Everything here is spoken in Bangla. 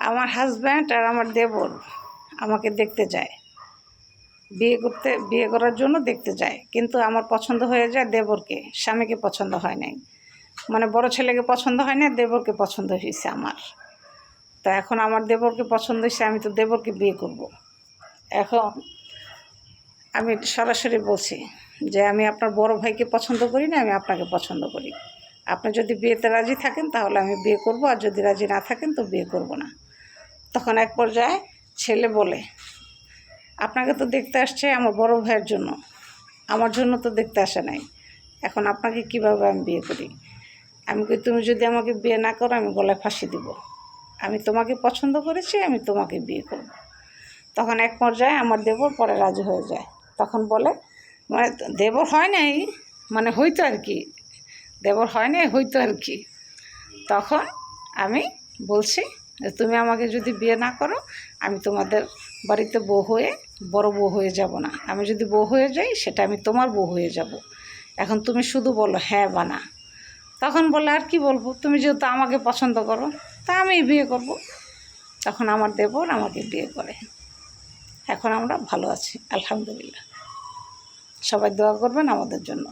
আমার হাজব্যান্ড আর আমার দেবর আমাকে দেখতে যায়, বিয়ে করার জন্য দেখতে যায়, কিন্তু আমার পছন্দ হয়ে যায় দেবরকে, স্বামীকে পছন্দ হয় নাই। মানে বড় ছেলেকে পছন্দ হয় না, দেবরকে পছন্দ হয়েছে আমার। তো এখন আমার দেবরকে পছন্দ হয়েছে, আমি তো দেবরকে বিয়ে করব। এখন আমি সরাসরি বলছি যে আমি আপনার বড় ভাইকে পছন্দ করি না, আমি আপনাকে পছন্দ করি। আপনি যদি বিয়েতে রাজি থাকেন তাহলে আমি বিয়ে করব, আর যদি রাজি না থাকেন তো বিয়ে করব না। তখন এক পর্যায়ে ছেলে বলে, আপনাকে তো দেখতে আসছে আমার বড় ভাইয়ের জন্য, আমার জন্য তো দেখতে আসে নাই, এখন আপনাকে কিভাবে আমি বিয়ে করি? আমি কই, তুমি যদি আমাকে বিয়ে না করো আমি গলায় ফাঁসি দিব। আমি তোমাকে পছন্দ করেছি, আমি তোমাকে বিয়ে করব। তখন এক পর্যায়ে আমার দেবর পরে রাজি হয়ে যায়। তখন বলে, মানে দেবর হয় নাই, মানে হইতো আর কি, দেবর হয় নাই হইতো আর কি। তখন আমি বলছি যে তুমি আমাকে যদি বিয়ে না করো, আমি তোমাদের বাড়িতে বউ হয়ে, বড় বউ হয়ে যাব না। আমি যদি বউ হয়ে যাই সেটা আমি তোমার বউ হয়ে যাব। এখন তুমি শুধু বলো হ্যাঁ বা না। তখন বলে, আর কি বলবো, তুমি যেহেতু আমাকে পছন্দ করো তা আমি বিয়ে করব। তখন আমার দেবর আমাকে বিয়ে করে। এখন আমরা ভালো আছি, আলহামদুলিল্লাহ। সবাই দোয়া করবেন আমাদের জন্য।